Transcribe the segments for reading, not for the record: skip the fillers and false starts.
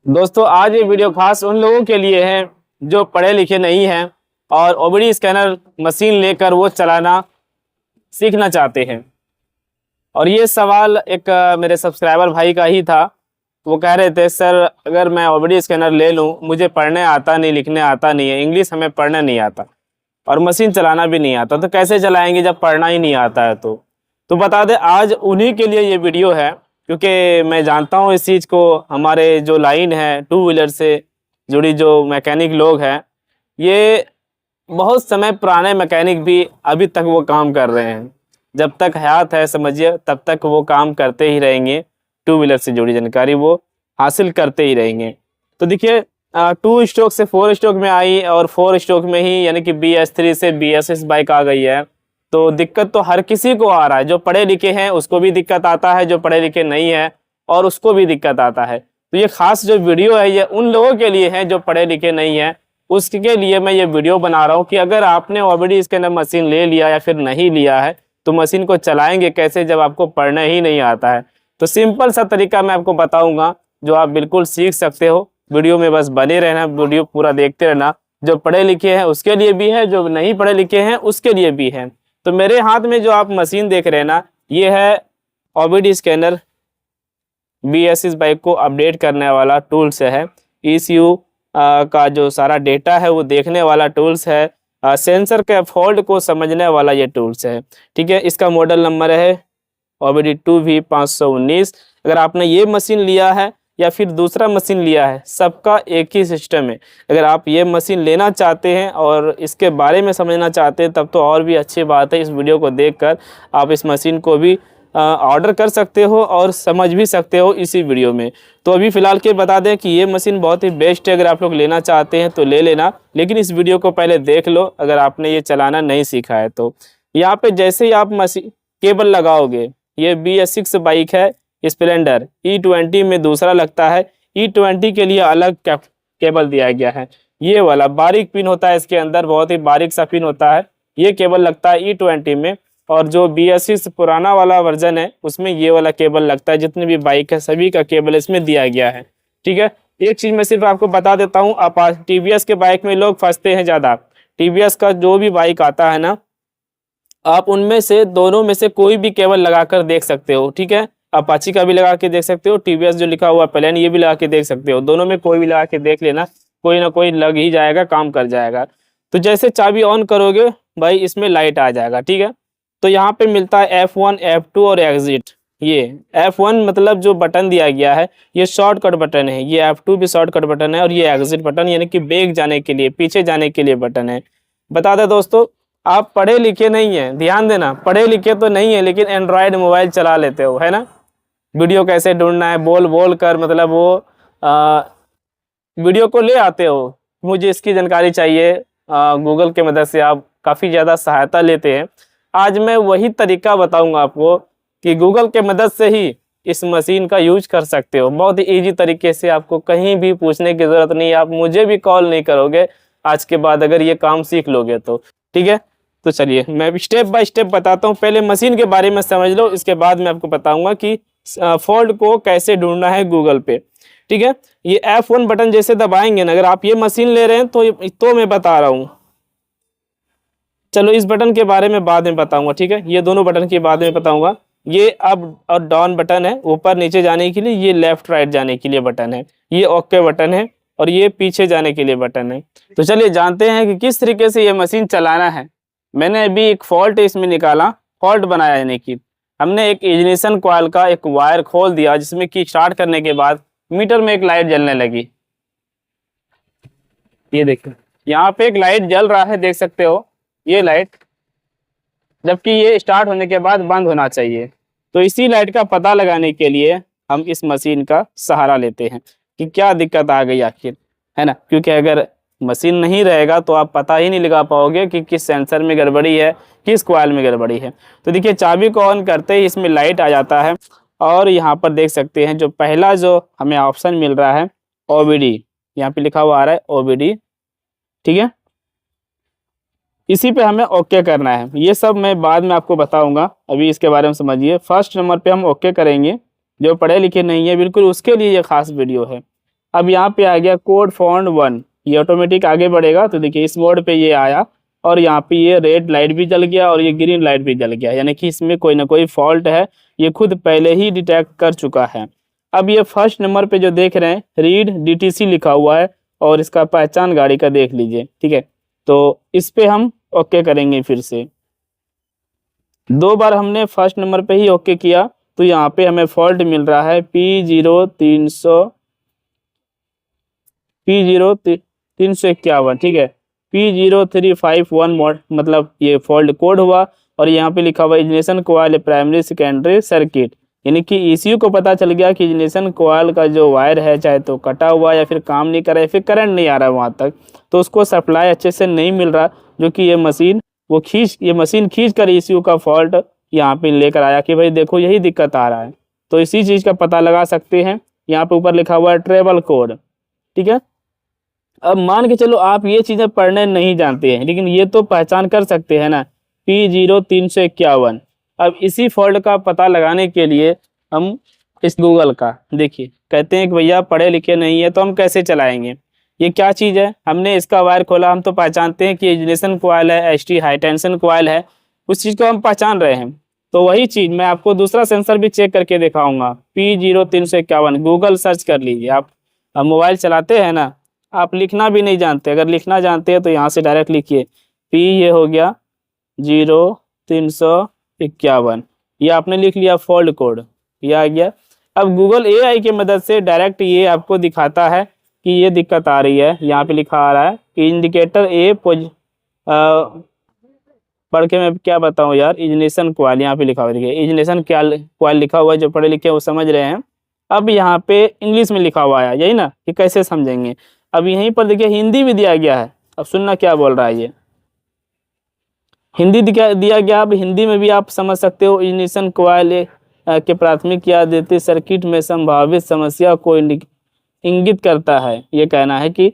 दोस्तों आज ये वीडियो खास उन लोगों के लिए है जो पढ़े लिखे नहीं हैं और ओबीडी स्कैनर मशीन लेकर वो चलाना सीखना चाहते हैं। और ये सवाल एक मेरे सब्सक्राइबर भाई का ही था। वो कह रहे थे सर अगर मैं ओबीडी स्कैनर ले लूँ, मुझे पढ़ने आता नहीं, लिखने आता नहीं है, इंग्लिश हमें पढ़ना नहीं आता और मशीन चलाना भी नहीं आता, तो कैसे चलाएंगे जब पढ़ना ही नहीं आता है। तो बता दें आज उन्हीं के लिए ये वीडियो है, क्योंकि मैं जानता हूँ इस चीज़ को। हमारे जो लाइन है टू व्हीलर से जुड़ी जो मैकेनिक लोग हैं, ये बहुत समय पुराने मैकेनिक भी अभी तक वो काम कर रहे हैं। जब तक हयात है समझिए तब तक वो काम करते ही रहेंगे, टू व्हीलर से जुड़ी जानकारी वो हासिल करते ही रहेंगे। तो देखिए 2 स्ट्रोक से 4 स्ट्रोक में आई और 4 स्ट्रोक में ही यानी कि BS3 से BS6 बाइक आ गई है। तो दिक्कत तो हर किसी को आ रहा है, जो पढ़े लिखे हैं उसको भी दिक्कत आता है, जो पढ़े लिखे नहीं है और उसको भी दिक्कत आता है। तो ये खास जो वीडियो है ये उन लोगों के लिए है जो पढ़े लिखे नहीं है, उसके लिए मैं ये वीडियो बना रहा हूँ कि अगर आपने ओबीडी स्कैनर मशीन ले लिया या फिर नहीं लिया है तो मशीन को चलाएंगे कैसे जब आपको पढ़ना ही नहीं आता है। तो सिंपल सा तरीका मैं आपको बताऊंगा जो आप बिल्कुल सीख सकते हो। वीडियो में बस बने रहना, वीडियो पूरा देखते रहना। जो पढ़े लिखे हैं उसके लिए भी है, जो नहीं पढ़े लिखे हैं उसके लिए भी है। तो मेरे हाथ में जो आप मशीन देख रहे हैं ना, ये है ओबीडी स्कैनर BS6 बाइक को अपडेट करने वाला टूल्स है। ECU का जो सारा डेटा है वो देखने वाला टूल्स है। सेंसर के फॉल्ट को समझने वाला ये टूल्स है। ठीक है, इसका मॉडल नंबर है OBD 2V519। अगर आपने ये मशीन लिया है या फिर दूसरा मशीन लिया है, सबका एक ही सिस्टम है। अगर आप ये मशीन लेना चाहते हैं और इसके बारे में समझना चाहते हैं तब तो और भी अच्छी बात है। इस वीडियो को देखकर आप इस मशीन को भी ऑर्डर कर सकते हो और समझ भी सकते हो इसी वीडियो में। तो अभी फ़िलहाल के बता दें कि ये मशीन बहुत ही बेस्ट है। अगर आप लोग लेना चाहते हैं तो ले लेना, लेकिन इस वीडियो को पहले देख लो अगर आपने ये चलाना नहीं सीखा है तो। यहाँ पे जैसे ही आप मशीन केबल लगाओगे, ये BS6 बाइक है स्प्लेंडर, E20 में दूसरा लगता है। E20 के लिए अलग केबल दिया गया है। ये वाला बारीक पिन होता है, इसके अंदर बहुत ही बारीक सा पिन होता है। ये केबल लगता है E20 में। और जो BS6 पुराना वाला वर्जन है उसमें ये वाला केबल लगता है। जितने भी बाइक है सभी का केबल इसमें दिया गया है। ठीक है, एक चीज़ मैं सिर्फ आपको बता देता हूँ, आप TVS के बाइक में लोग फंसते हैं ज़्यादा। TVS का जो भी बाइक आता है ना, आप उनमें से दोनों में से कोई भी केबल लगा कर देख सकते हो। ठीक है, अपाची का भी लगा के देख सकते हो, TVS जो लिखा हुआ प्लेन ये भी लगा के देख सकते हो। दोनों में कोई भी लगा के देख लेना, कोई ना कोई लग ही जाएगा, काम कर जाएगा। तो जैसे चाबी ऑन करोगे भाई इसमें लाइट आ जाएगा। ठीक है, तो यहाँ पे मिलता है F1 F2 और एग्जिट। ये F1 मतलब जो बटन दिया गया है ये शॉर्टकट बटन है, ये F2 भी शॉर्टकट बटन है और ये एग्जिट बटन यानी कि बैक जाने के लिए, पीछे जाने के लिए बटन है। बता दें दोस्तों, आप पढ़े लिखे नहीं हैं, ध्यान देना, पढ़े लिखे तो नहीं है लेकिन एंड्रॉयड मोबाइल चला लेते हो, है ना। वीडियो कैसे ढूंढना है बोल बोल कर मतलब वो वीडियो को ले आते हो, मुझे इसकी जानकारी चाहिए। गूगल के मदद से आप काफ़ी ज़्यादा सहायता लेते हैं। आज मैं वही तरीका बताऊंगा आपको कि गूगल के मदद से ही इस मशीन का यूज कर सकते हो बहुत ही ईजी तरीके से। आपको कहीं भी पूछने की ज़रूरत नहीं है, आप मुझे भी कॉल नहीं करोगे आज के बाद अगर ये काम सीख लोगे तो। ठीक है, तो चलिए मैं स्टेप बाय स्टेप बताता हूँ। पहले मशीन के बारे में समझ लो, इसके बाद मैं आपको बताऊंगा कि फॉल्ट को कैसे ढूंढना है गूगल पे। ठीक है, ये F1 बटन जैसे दबाएंगे ना, अगर आप ये मशीन ले रहे हैं तो मैं बता रहा हूँ। चलो इस बटन के बारे में बाद में बताऊंगा। ठीक है, ये दोनों बटन के बाद में बताऊंगा। ये अप और डाउन बटन है, ऊपर नीचे जाने के लिए। ये लेफ्ट राइट जाने के लिए बटन है। ये ओके बटन है और ये पीछे जाने के लिए बटन है। तो चलिए जानते हैं कि किस तरीके से ये मशीन चलाना है। मैंने अभी एक फॉल्ट इसमें निकाला, फॉल्ट बनाया यानी कि हमने एक इग्निशन कॉइल का एक वायर खोल दिया जिसमें कि स्टार्ट करने के बाद मीटर में एक लाइट जलने लगी। ये देखिए यहाँ पे एक लाइट जल रहा है, देख सकते हो ये लाइट, जबकि ये स्टार्ट होने के बाद बंद होना चाहिए। तो इसी लाइट का पता लगाने के लिए हम इस मशीन का सहारा लेते हैं कि क्या दिक्कत आ गई आखिर, है ना। क्योंकि अगर मशीन नहीं रहेगा तो आप पता ही नहीं लगा पाओगे कि किस सेंसर में गड़बड़ी है, किस कॉइल में गड़बड़ी है। तो देखिए चाबी को ऑन करते ही इसमें लाइट आ जाता है और यहाँ पर देख सकते हैं जो पहला जो हमें ऑप्शन मिल रहा है OBD, यहाँ पे लिखा हुआ आ रहा है OBD। ठीक है, इसी पे हमें ओके करना है। ये सब मैं बाद में आपको बताऊंगा, अभी इसके बारे में समझिए। फर्स्ट नंबर पे हम ओके करेंगे। जो पढ़े लिखे नहीं है बिल्कुल उसके लिए ये खास वीडियो है। अब यहाँ पे आ गया कोड फाउंड 1, ये ऑटोमेटिक आगे बढ़ेगा। तो देखिए इस मोड पे ये आया और यहाँ पे ये रेड लाइट भी जल गया और ये ग्रीन लाइट भी जल गया, यानी कि इसमें कोई ना कोई फॉल्ट है, ये खुद पहले ही डिटेक्ट कर चुका है। अब ये फर्स्ट नंबर पे जो देख रहे हैं रीड DTC लिखा हुआ है और इसका पहचान गाड़ी का देख लीजिए, ठीक है। तो इस पे हम ओके करेंगे फिर से। 2 बार हमने फर्स्ट नंबर पे ही ओके किया तो यहाँ पे हमें फॉल्ट मिल रहा है P0351, ठीक है। P0351 मोड मतलब ये फॉल्ट कोड हुआ और यहाँ पे लिखा हुआ ignition coil primary secondary circuit, यानी कि ECU को पता चल गया कि इग्निशन कॉइल का जो वायर है चाहे तो कटा हुआ या फिर काम नहीं कर रहा है, फिर करंट नहीं आ रहा है वहाँ तक, तो उसको सप्लाई अच्छे से नहीं मिल रहा, जो कि ये मशीन खींच कर ECU का फॉल्ट यहाँ पे लेकर आया कि भाई देखो यही दिक्कत आ रहा है। तो इसी चीज़ का पता लगा सकते हैं, यहाँ पे ऊपर लिखा हुआ है ट्रेबल कोड, ठीक है। अब मान के चलो आप ये चीज़ें पढ़ने नहीं जानते हैं, लेकिन ये तो पहचान कर सकते हैं ना, P0351। अब इसी फॉल्ट का पता लगाने के लिए हम इस गूगल का देखिए, कहते हैं कि भैया पढ़े लिखे नहीं है तो हम कैसे चलाएंगे, ये क्या चीज़ है। हमने इसका वायर खोला, हम तो पहचानते हैं कि इग्निशन कॉइल है, HT हाई टेंशन कॉइल है, उस चीज़ को हम पहचान रहे हैं। तो वही चीज़ मैं आपको दूसरा सेंसर भी चेक करके दिखाऊंगा। P0351 गूगल सर्च कर लीजिए। आप मोबाइल चलाते हैं ना, आप लिखना भी नहीं जानते, अगर लिखना जानते हैं तो यहाँ से डायरेक्ट लिखिए ये हो गया 0351, ये आपने लिख लिया फॉल्ट कोड, ये आ गया। अब गूगल AI की मदद से डायरेक्ट ये आपको दिखाता है कि ये दिक्कत आ रही है। यहाँ पे लिखा आ रहा है कि इंडिकेटर पढ़ के मैं क्या बताऊँ यार, इग्निशन कॉइल यहाँ पे लिखा हुआ, देखिए इग्निशन कॉइल लिखा हुआ है, जो पढ़े लिखे वो समझ रहे हैं। अब यहाँ पे इंग्लिश में लिखा हुआ है, यही ना, कि कैसे समझेंगे। अब यहीं पर देखिए हिंदी भी दिया गया है, अब सुनना क्या बोल रहा है, ये हिंदी दिया गया। अब हिंदी में भी आप समझ सकते हो, इग्निशन कॉइल के प्राथमिक या द्वितीय सर्किट में संभावित समस्या को इंगित करता है। ये कहना है कि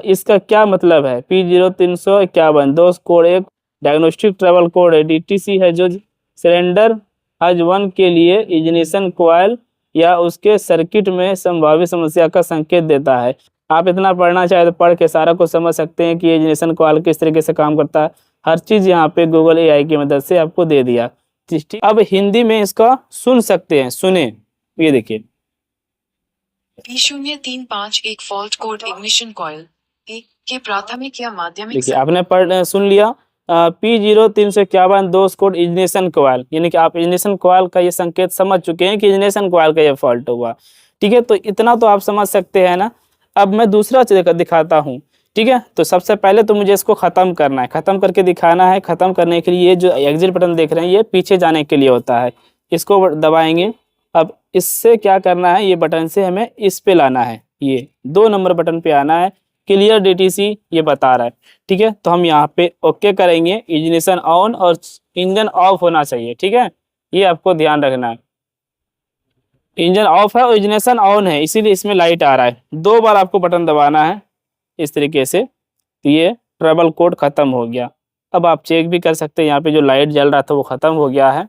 इसका क्या मतलब है। P0351 दोस्त कोड एक डायग्नोस्टिक ट्रबल कोड है, DTC है, जो सिलेंडर हज 1 के लिए इग्निशन कॉइल या उसके सर्किट में संभावित समस्या का संकेत देता है। आप इतना पढ़ना चाहे तो पढ़ के सारा कुछ समझ सकते हैं कि इग्निशन कॉइल किस तरीके से काम करता है। हर चीज़ यहाँ पे गूगल AI की मदद से आपको दे दिया। अब हिंदी में इसका सुन सकते हैं, सुने, ये देखिए। P0351 fault code ignition coil के प्राथमिक या माध्यमिक, देखिए आपने सुन लिया। P0351 दोस्त कोड इग्निशन कॉइल, यानी कि आप इग्निशन कॉइल का ये संकेत समझ चुके हैं कि इग्निशन कॉइल का ये फॉल्ट हुआ, ठीक है। तो इतना तो आप समझ सकते हैं ना। अब मैं दूसरा चीज़ दिखाता हूँ, ठीक है। तो सबसे पहले तो मुझे इसको ख़त्म करना है, ख़त्म करके दिखाना है। ख़त्म करने के लिए ये जो एग्जिट बटन देख रहे हैं, ये पीछे जाने के लिए होता है, इसको दबाएंगे। अब इससे क्या करना है, ये बटन से हमें इस पे लाना है, ये 2 नंबर बटन पे आना है। क्लियर DTC ये बता रहा है, ठीक है। तो हम यहाँ पे ओके करेंगे। इग्निशन ऑन और इंजन ऑफ होना चाहिए, ठीक है, ये आपको ध्यान रखना है। इंजन ऑफ है और इग्निशन ऑन है, इसीलिए इसमें लाइट आ रहा है। 2 बार आपको बटन दबाना है इस तरीके से, तो ये ट्रबल कोड ख़त्म हो गया। अब आप चेक भी कर सकते हैं, यहाँ पे जो लाइट जल रहा था वो ख़त्म हो गया है।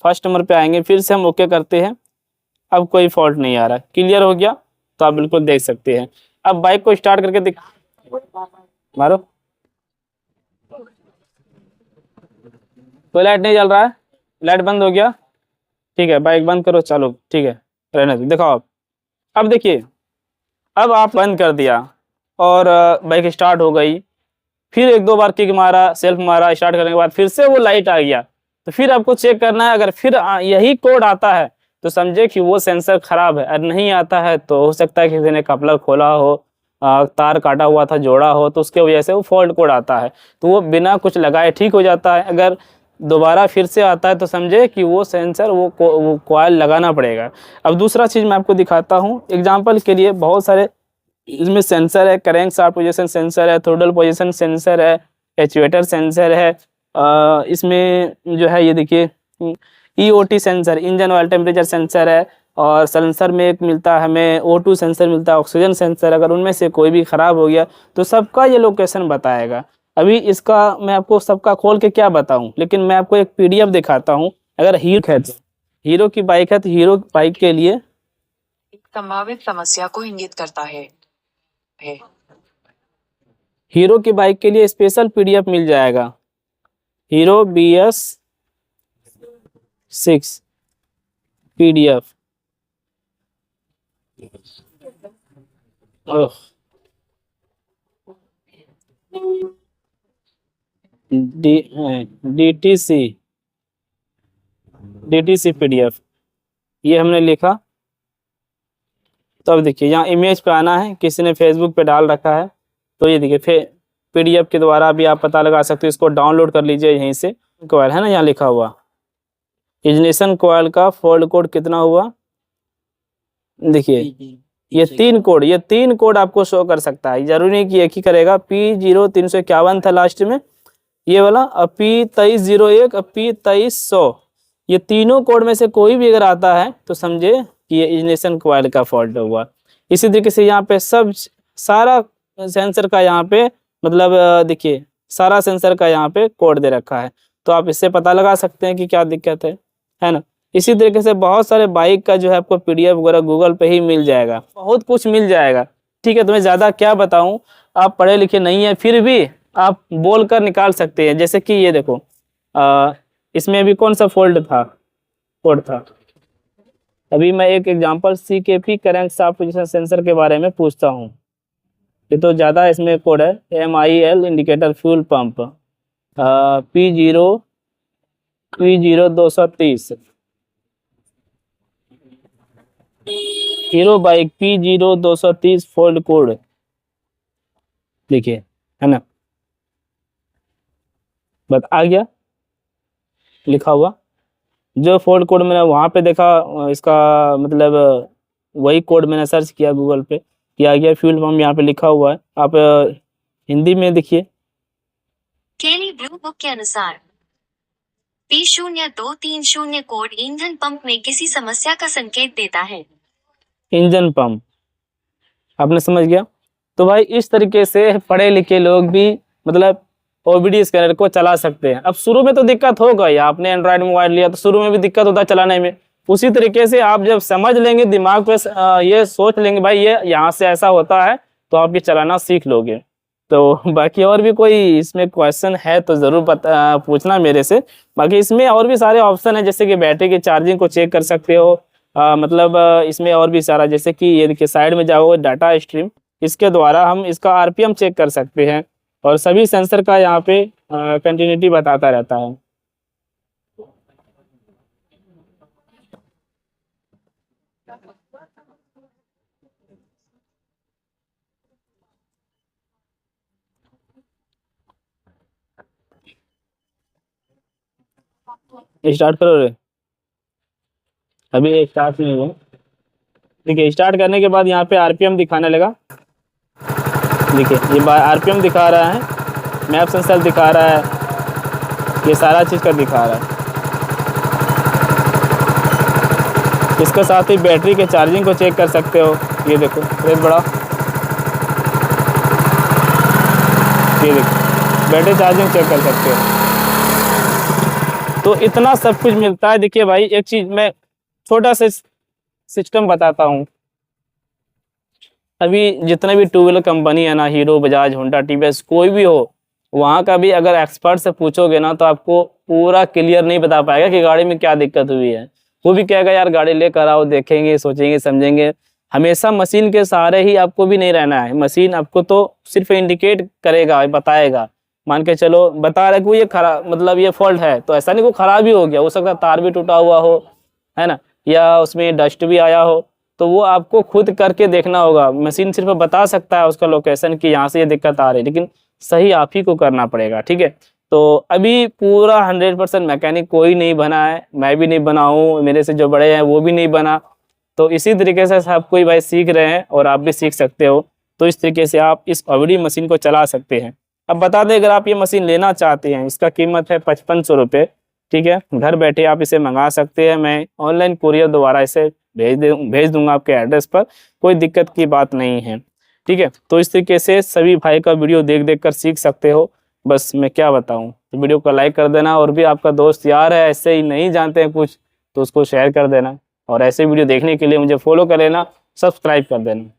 फर्स्ट नंबर पे आएंगे, फिर से हम ओके करते हैं। अब कोई फॉल्ट नहीं आ रहा, क्लियर हो गया। तो आप बिल्कुल देख सकते हैं। अब बाइक को स्टार्ट करके मारो, कोई लाइट नहीं जल रहा है, लाइट बंद हो गया, ठीक है। बाइक बंद करो, चलो, ठीक है, रहने दो। दिखाओ आप। अब देखिए, अब आप बंद कर दिया और बाइक स्टार्ट हो गई। फिर 1-2 बार किक मारा, सेल्फ मारा, स्टार्ट करने के बाद फिर से वो लाइट आ गया। तो फिर आपको चेक करना है, अगर फिर यही कोड आता है तो समझे कि वो सेंसर खराब है। अगर नहीं आता है तो हो सकता है किसी ने कपलर खोला हो, तार काटा हुआ था, जोड़ा हो, तो उसके वजह से वो फॉल्ट कोड आता है। तो वो बिना कुछ लगाए ठीक हो जाता है। अगर दोबारा फिर से आता है तो समझे कि वो सेंसर वो कॉइल लगाना पड़ेगा। अब दूसरा चीज़ मैं आपको दिखाता हूँ एग्जांपल के लिए। बहुत सारे इसमें सेंसर है, क्रैंक शाफ्ट पोजीशन सेंसर है, थ्रोटल पोजीशन सेंसर है, एक्चुएटर सेंसर है, इसमें जो है ये देखिए EOT sensor, engine oil temperature sensor है, और सेंसर में एक मिलता है हमें O2 सेंसर मिलता है, ऑक्सीजन सेंसर। अगर उनमें से कोई भी ख़राब हो गया तो सबका ये लोकेशन बताएगा। अभी इसका मैं आपको सबका खोल के क्या बताऊं, लेकिन मैं आपको एक PDF दिखाता हूं। अगर हीट है हीरो की बाइक है, तो हीरो बाइक के लिए संभावित समस्या को इंगित करता है। हीरो की बाइक के लिए स्पेशल पीडीएफ मिल जाएगा, hero BS6 PDF. DTC PDF ये हमने लिखा। तो अब देखिए यहाँ इमेज पे आना है, किसी ने फेसबुक पे डाल रखा है, तो ये देखिए पीडीएफ के द्वारा भी आप पता लगा सकते हो। इसको डाउनलोड कर लीजिए यहीं से, कॉयल है ना यहाँ लिखा हुआ, इग्निशन कॉयल का फॉल्ट कोड कितना हुआ, देखिए ये 3 कोड आपको शो कर सकता है, जरूरी नहीं कि एक ही करेगा। P0351 था लास्ट में ये वाला, अब P2301, अब P2300, ये तीनों कोड में से कोई भी अगर आता है तो समझे कि ये इग्निशन कॉइल का फॉल्ट हुआ। इसी तरीके से यहाँ पे सारा सेंसर का यहाँ पे मतलब देखिए सारा सेंसर का यहाँ पे कोड दे रखा है, तो आप इससे पता लगा सकते हैं कि क्या दिक्कत है ना। इसी तरीके से बहुत सारे बाइक का जो है आपको पीडीएफ वगैरह गूगल पे ही मिल जाएगा, बहुत कुछ मिल जाएगा। ठीक है, तो मैं ज़्यादा क्या बताऊं, आप पढ़े लिखे नहीं है फिर भी आप बोल कर निकाल सकते हैं। जैसे कि ये देखो इसमें अभी कौन सा कोड था, अभी मैं एक example CKP current shaft position sensor के बारे में पूछता हूँ। ये तो ज़्यादा इसमें कोड है, MIL indicator fuel pump P0230 hero bike P0230 fold code देखिए, है ना, बस आ गया लिखा हुआ। जो फोल्ड कोड मैंने वहाँ पे देखा, इसका मतलब वही कोड मैंने सर्च किया गूगल पे, किया गया फ्यूल पंप यहाँ पे लिखा हुआ है। आप हिंदी में देखिए, केली ब्लू बुक के अनुसार P0230 कोड ईंधन पंप में किसी समस्या का संकेत देता है। इंजन पंप आपने समझ गया। तो भाई इस तरीके से पढ़े लिखे लोग भी मतलब OBD स्कैनर को चला सकते हैं। अब शुरू में तो दिक्कत होगा ही, आपने एंड्रॉयड मोबाइल लिया तो शुरू में भी दिक्कत होता है चलाने में। उसी तरीके से आप जब समझ लेंगे, दिमाग पे ये सोच लेंगे भाई ये यहाँ से ऐसा होता है, तो आप ये चलाना सीख लोगे। तो बाकी और भी कोई इसमें क्वेश्चन है तो ज़रूर पूछना मेरे से। बाकी इसमें और भी सारे ऑप्शन है, जैसे कि बैटरी की चार्जिंग को चेक कर सकते हो, मतलब इसमें और भी सारा, जैसे कि ये देखिए साइड में जाओगे डाटा स्ट्रीम, इसके द्वारा हम इसका RPM चेक कर सकते हैं और सभी सेंसर का यहाँ पे कंटिन्यूटी बताता रहता है। स्टार्ट करो रे, अभी स्टार्ट नहीं हुआ। देखिए स्टार्ट करने के बाद यहाँ पे RPM दिखाने लगा, देखिए ये RPM दिखा रहा है, मैप सेंसर दिखा रहा है, ये सारा चीज़ का दिखा रहा है। इसके साथ ही बैटरी के चार्जिंग को चेक कर सकते हो, ये देखो रेट बड़ा, ये देखो बैटरी चार्जिंग चेक कर सकते हो। तो इतना सब कुछ मिलता है। देखिए भाई एक चीज़ मैं छोटा सा सिस्टम बताता हूँ। अभी जितने भी टू व्हीलर कंपनी है ना, हीरो, बजाज, होंडा, TVS, कोई भी हो, वहाँ का भी अगर एक्सपर्ट से पूछोगे ना तो आपको पूरा क्लियर नहीं बता पाएगा कि गाड़ी में क्या दिक्कत हुई है। वो भी कहेगा यार गाड़ी लेकर आओ, देखेंगे, सोचेंगे, समझेंगे। हमेशा मशीन के सहारे ही आपको भी नहीं रहना है। मशीन आपको तो सिर्फ इंडिकेट करेगा, बताएगा। मान के चलो बता रहा है कि ये खराब, मतलब ये फॉल्ट है, तो ऐसा नहीं को खराब ही हो गया, हो सकता है तार भी टूटा हुआ हो, है ना, या उसमें डस्ट भी आया हो, तो वो आपको खुद करके देखना होगा। मशीन सिर्फ बता सकता है उसका लोकेशन कि यहाँ से ये दिक्कत आ रही है, लेकिन सही आप ही को करना पड़ेगा। ठीक है, तो अभी पूरा 100% मैकेनिक कोई नहीं बना है, मैं भी नहीं बना हूँ, मेरे से जो बड़े हैं वो भी नहीं बना। तो इसी तरीके से सब कोई भाई सीख रहे हैं और आप भी सीख सकते हो। तो इस तरीके से आप इस OBD मशीन को चला सकते हैं। अब बता दें, अगर आप ये मशीन लेना चाहते हैं, इसका कीमत है 5500 रुपये। ठीक है, घर बैठे आप इसे मंगा सकते हैं, मैं ऑनलाइन कुरियर द्वारा इसे भेज दूंगा आपके एड्रेस पर, कोई दिक्कत की बात नहीं है। ठीक है, तो इस तरीके से सभी भाई का वीडियो देख कर सीख सकते हो। बस मैं क्या बताऊं, तो वीडियो को लाइक कर देना, और भी आपका दोस्त यार है ऐसे ही नहीं जानते हैं कुछ, तो उसको शेयर कर देना, और ऐसे वीडियो देखने के लिए मुझे फॉलो कर लेना, सब्सक्राइब कर देना।